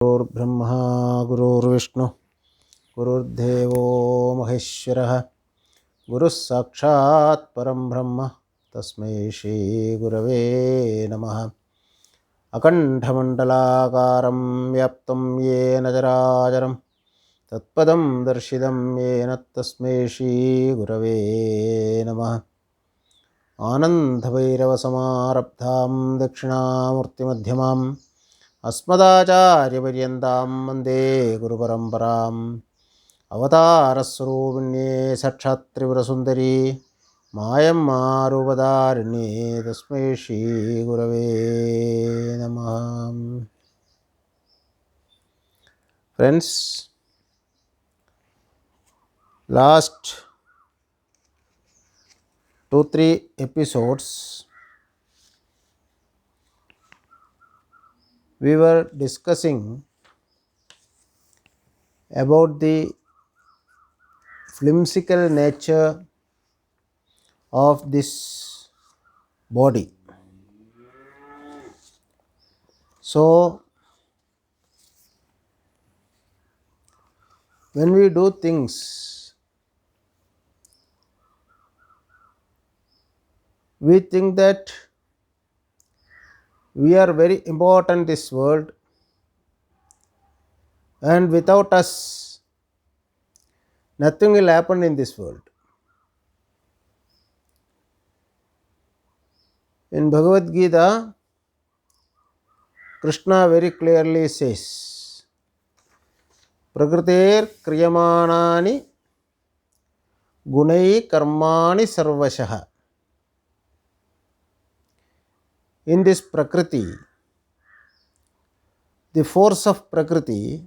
गुरुर्ब्रह्मा गुरुर्विष्णु गुरुर्देवो महेश्वरः गुरुः साक्षात् परं ब्रह्म तस्मै श्री गुरवे नमः। अकण्ठमण्डलाकारं व्याप्तं येन चराचरं तत्पदं दर्शितं येन तस्मै श्री गुरवे नमः। आनन्दभैरवसमारब्धां दक्षिणामूर्तिमध्यमाम् अस्मदाचार्यपर्यन्तां वन्दे गुरुपरम्पराम्। अवतारस्वरूपिण्ये साक्षात् त्रिपुरसुन्दरी मायम्मारूपधारिण्ये तस्मै श्रीगुरवे नमः। Friends, last 2-3 episodes we were discussing about the whimsical nature of this body. So when we do things, we think that we are very important in this world, and without us nothing will happen in this world. In Bhagavad Gita, Krishna very clearly says, Prakriter kriyamanani gunai karmani sarvashaha. In this Prakriti, the force of Prakriti,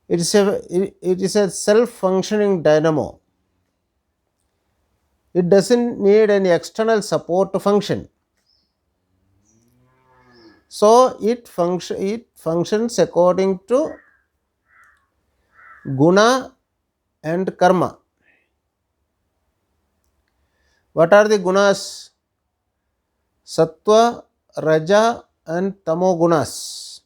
it is a self-functioning dynamo. It doesn't need any external support to function. So it functions according to guna and karma. What are the gunas? Sattva, Raja and Tamo gunas.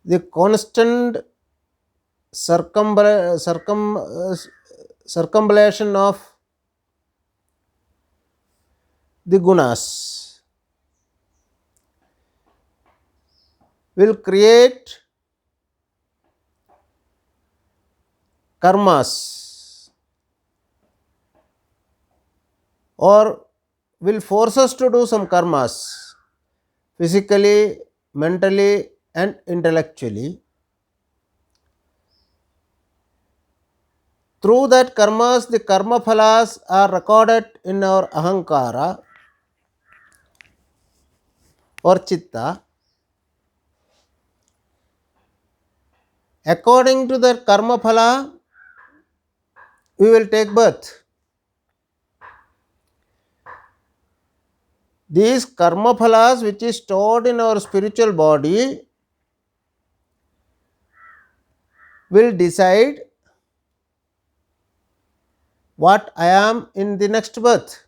The constant circumambulation of the gunas will create karmas or will force us to do some karmas physically, mentally and intellectually. Through that karmas, the karma phalas are recorded in our ahankara or chitta. According to that karma phala, we will take birth. These karma phalas which is stored in our spiritual body will decide what I am in the next birth.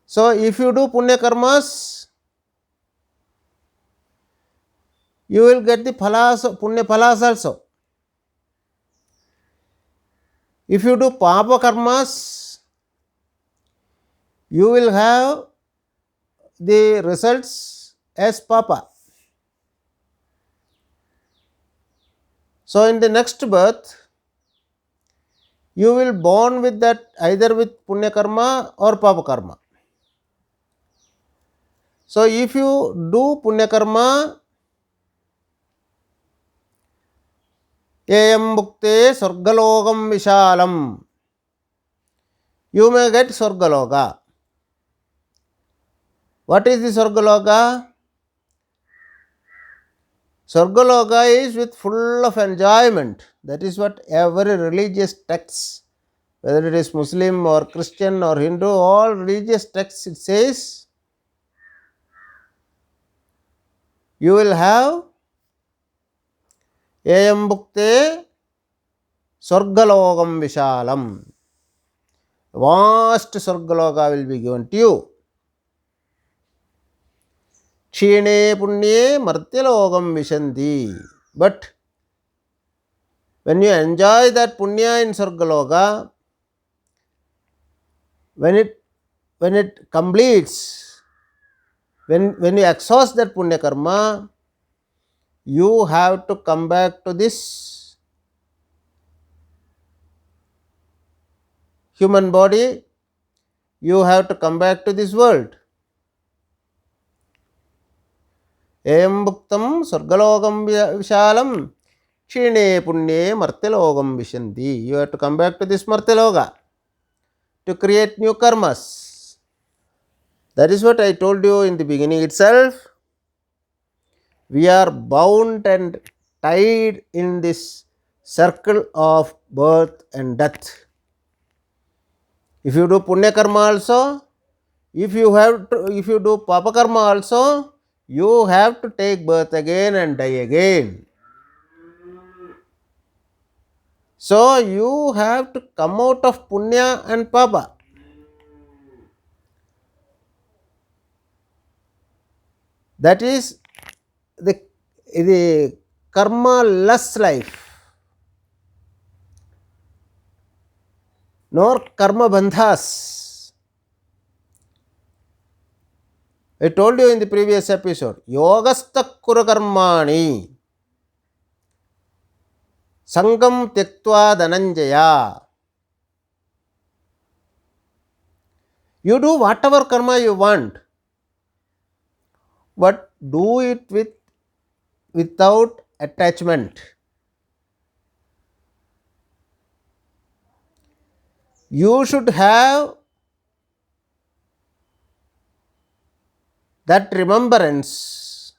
So if you do punya karmas, you will get the phalas, punya phalas also. If you do papa karmas, you will have the results as papa. So in the next birth, you will born with that, either with punya karma or papa karma. So if you do punya karma, Eyam bhukte sargalogam vishalam, you may get Sargaloka. What is the Sargaloka? Sargaloka is with full of enjoyment. That is what every religious text, whether it is Muslim or Christian or Hindu, all religious texts it says, you will have Eyam bhukte Sargalogam vishalam. vast Swargaloka will be given to you. Kshine punye martyalogam vishanti. But when you enjoy that punya in Swargaloka, when it completes, when you exhaust that punya karma, you have to come back to this human body, you have to come back to this world. Em bhuktam Swargalokam vishalam kshine punye martyalogam vishanti. You have to come back to this martyaloka to create new karmas. That is what I told you in the beginning itself. We are bound and tied in this circle of birth and death. If you do punya karma also, if you do papa karma also, you have to take birth again and die again. So you have to come out of punya and papa. That is the karma-less life, nor karma bandhas. I told you in the previous episode, yogastha kuru karmani sangam tyaktva dhananjaya. You do whatever karma you want, but do it without attachment. You should have that remembrance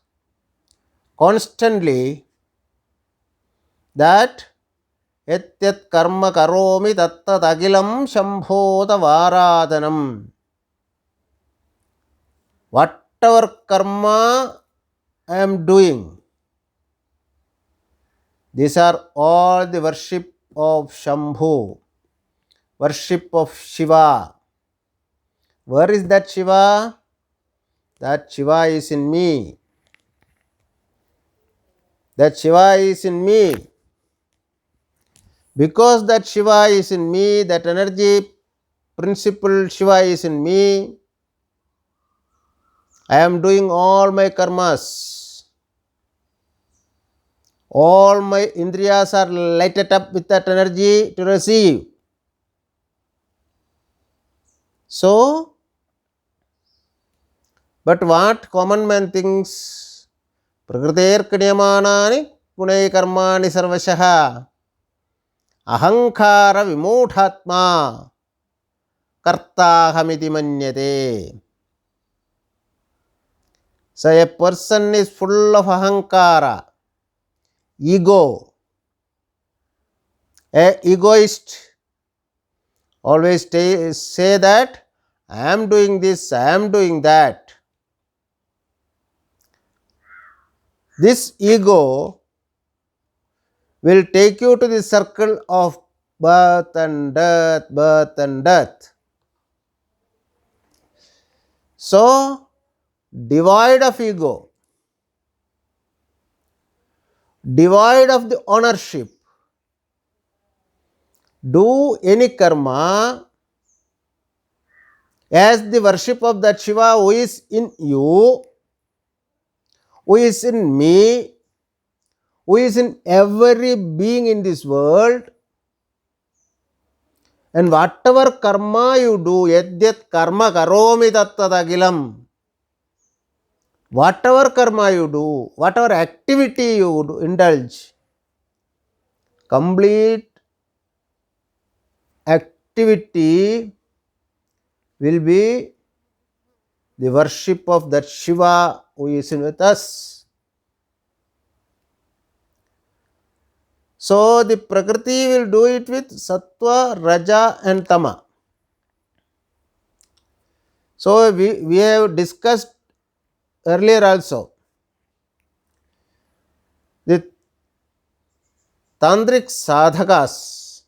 constantly that yat yat karma karomi tattat agilam shambhota varadhanam. Whatever karma I am doing, these are all the worship of Shambhu, worship of Shiva. Where is that Shiva? That Shiva is in me. That Shiva is in me. Because that Shiva is in me, that energy principle Shiva is in me, I am doing all my karmas. All my indriyas are lighted up with that energy to receive. So, but what common man thinks, prakriter kniyamanani punai karmani sarvashaha ahankara vimuthatma kartahamiti manyate. So a person is full of ahankara, ego, a egoist always say that I am doing this, I am doing that. This ego will take you to the circle of birth and death, birth and death. So, devoid of ego, devoid of the ownership, do any karma as the worship of that Shiva who is in you, who is in me, who is in every being in this world. And whatever karma you do, yadyat karma karomi tattadagilam. Whatever karma you do, whatever activity you indulge, complete activity will be the worship of that Shiva who is in with us. So the Prakriti will do it with Sattva, Raja and Tama. So we have discussed earlier also. The Tantric sadhakas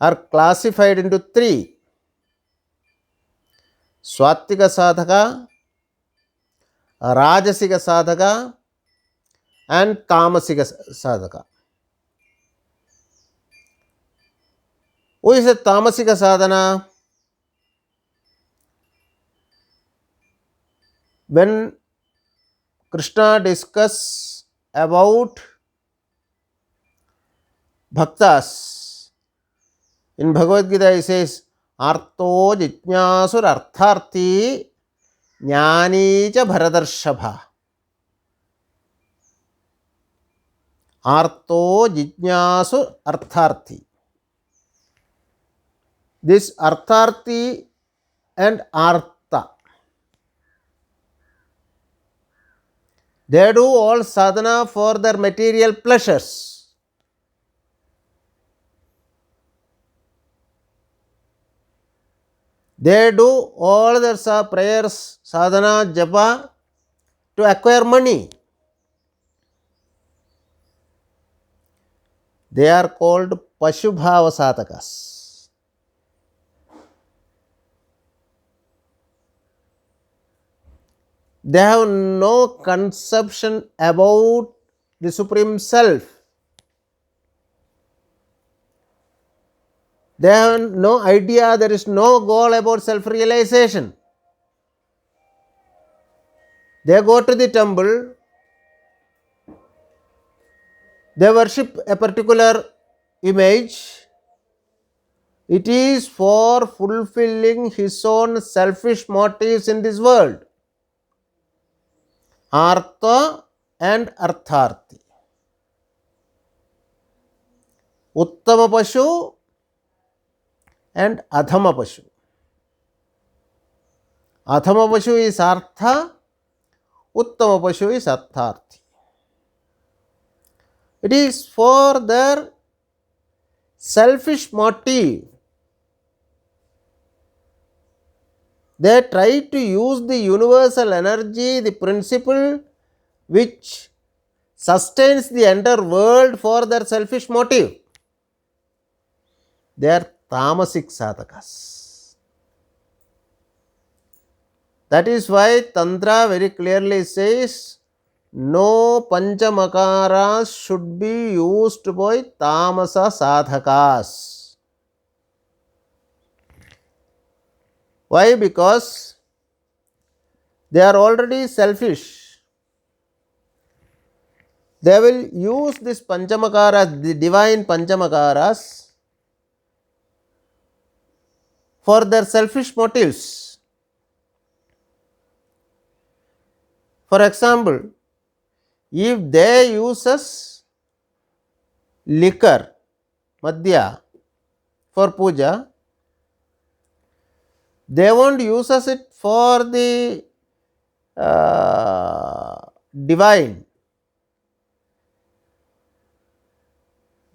are classified into three: Swatika Sadhaka, Rajasika Sadhaka, and Tamasika Sadhaka. Who is a Tamasika Sadhana? When Krishna discusses about bhaktas, in Bhagavad Gita he says, Arto Jitnyasur Artharthi Jnani cha Bharadarshabha. Arto Jitnyasur Artharthi. This Artharthi and Artha, they do all sadhana for their material pleasures. They do all their prayers, sadhana, japa to acquire money. They are called Pashubhava Sadhakas. They have no conception about the Supreme Self. They have no idea, there is no goal about self-realization. They go to the temple, they worship a particular image. It is for fulfilling his own selfish motives in this world. Artha and Artharthi. Uttama Pashu and Adhama Pashu. Adhama Pashu is Artha, Uttama Pashu is Artharthi. It is for their selfish motive. They try to use the universal energy, the principle which sustains the entire world for their selfish motive. They are tamasic sadhakas. That is why Tantra very clearly says, no panchamakaras should be used by tamasa sadhakas. Why? Because they are already selfish. They will use this panchamakaras, the divine panchamakaras, for their selfish motives. For example, if they uses liquor, madhya, for puja, they won't use it for the divine.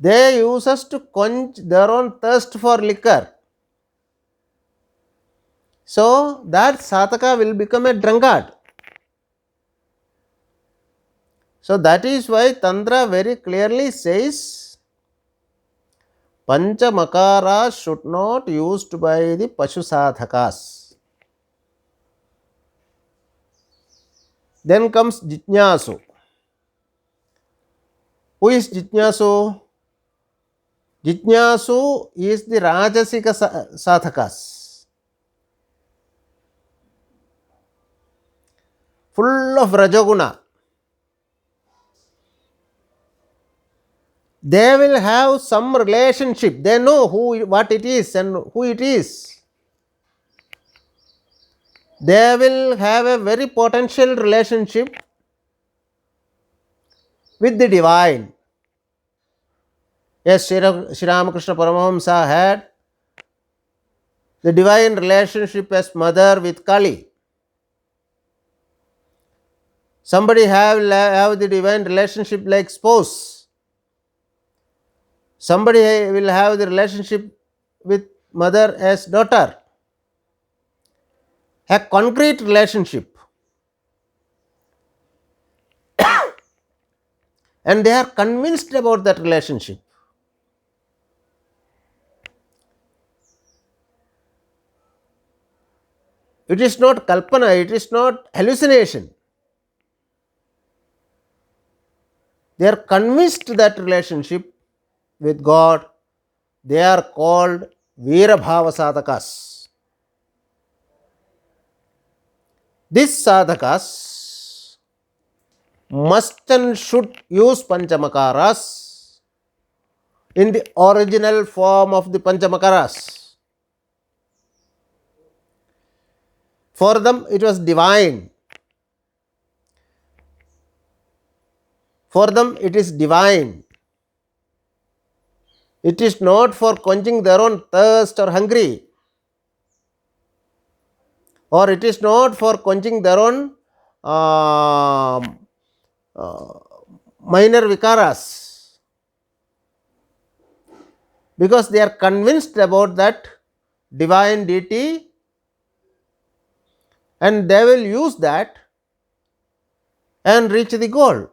They use to quench their own thirst for liquor. So that sadhaka will become a drunkard. So that is why Tantra very clearly says Panchamakara should not used by the Pashu sadhakas. Then comes Jitnyasu. Who is Jitnyasu? Jitnyasu is the Rajasika sadhakas. Full of Rajoguna. They will have some relationship. They know what it is and who it is. They will have a very potential relationship with the divine. Yes, Sri Ramakrishna Paramahamsa had the divine relationship as mother with Kali. Somebody have the divine relationship like spouse. Somebody will have the relationship with mother as daughter. A concrete relationship. And they are convinced about that relationship. It is not kalpana, it is not hallucination. They are convinced that relationship with God, they are called Virabhava sadhakas. These sadhakas must and should use panchamakaras in the original form of the panchamakaras. For them it was divine. For them it is divine. It is not for quenching their own thirst or hungry, or it is not for quenching their own uh, minor vikaras, because they are convinced about that divine deity and they will use that and reach the goal.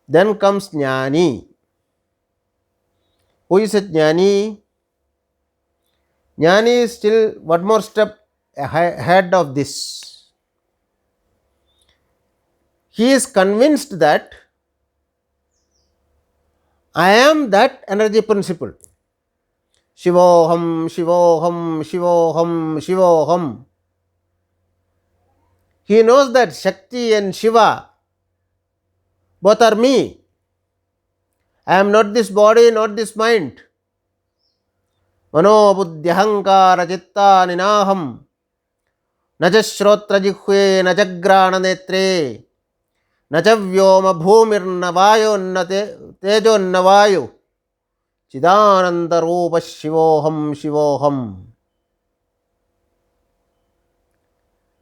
Then comes Jnani. Who is a Jnani? Jnani is still one more step ahead of this. He is convinced that I am that energy principle. Shivoham, Shivoham, Shivoham, Shivoham. He knows that Shakti and Shiva both are me. I am not this body, not this mind. Mano buddhyahankara chitta ninaham. Naja shrotra jikhve, naja grana netre. Naja vyoma bhumir navayo tejo navayo. Chidananda rupa shivoham shivoham.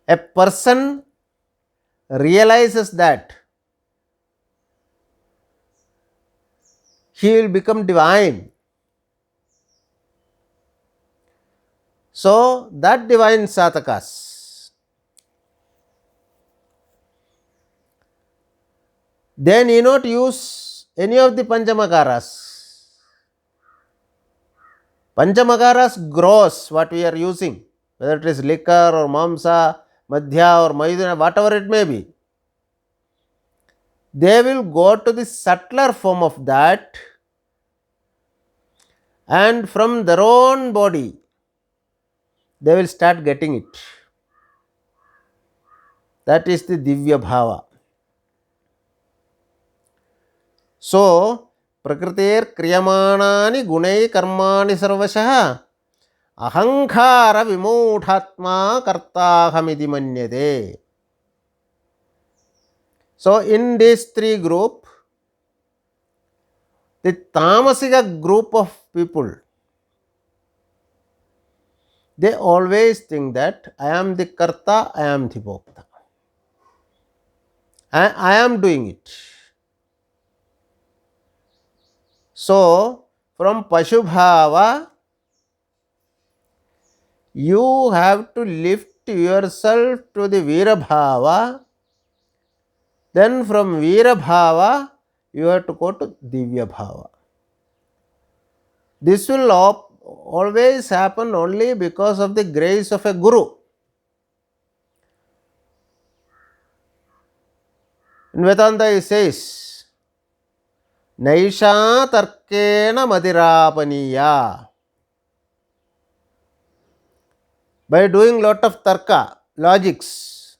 A person realizes that he will become divine. So that divine sadhakas, they need not use any of the panchamakaras. Panchamakaras gross, what we are using, whether it is liquor or mamsa, madhya or maidana, whatever it may be, they will go to the subtler form of that, and from their own body they will start getting it. That is the Divya Bhava. So, Prakritir Kriyamanani Gunai Karmani Sarvashaha Ahankara Vimuthatma Kartahamidi Manyate. So, in these three group, the Tamasika group of people, they always think that I am the Karta, I am the Bhokta. I am doing it. So, from Pashubhava, you have to lift yourself to the Virabhava. Then from Virabhava, you have to go to Divya Bhava. This will always happen only because of the grace of a Guru. In Vedanta it says, Naisha Tarkena Madirapaniya. By doing lot of tarka, logics,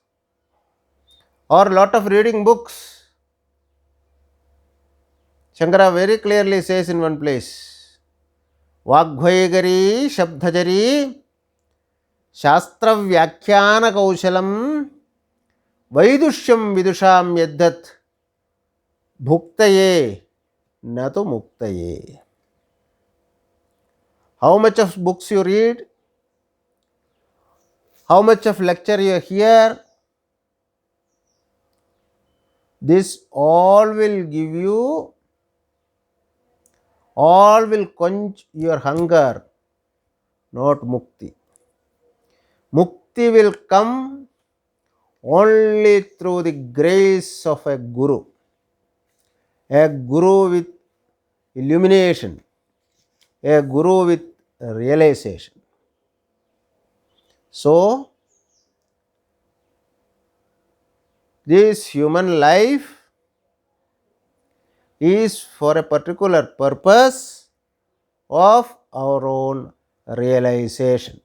or lot of reading books, Shankara very clearly says in one place, Vaghvaigari Shabdhajari Shastra Vyakhyana Kaushalam Vaidushyam Vidusham Yadhat Bhuktaye Natu Muktaye. How much of books you read, how much of lecture you hear, this all will give you, all will quench your hunger, not mukti. Mukti will come only through the grace of a Guru with illumination, a Guru with realization. So, this human life is for a particular purpose of our own realization.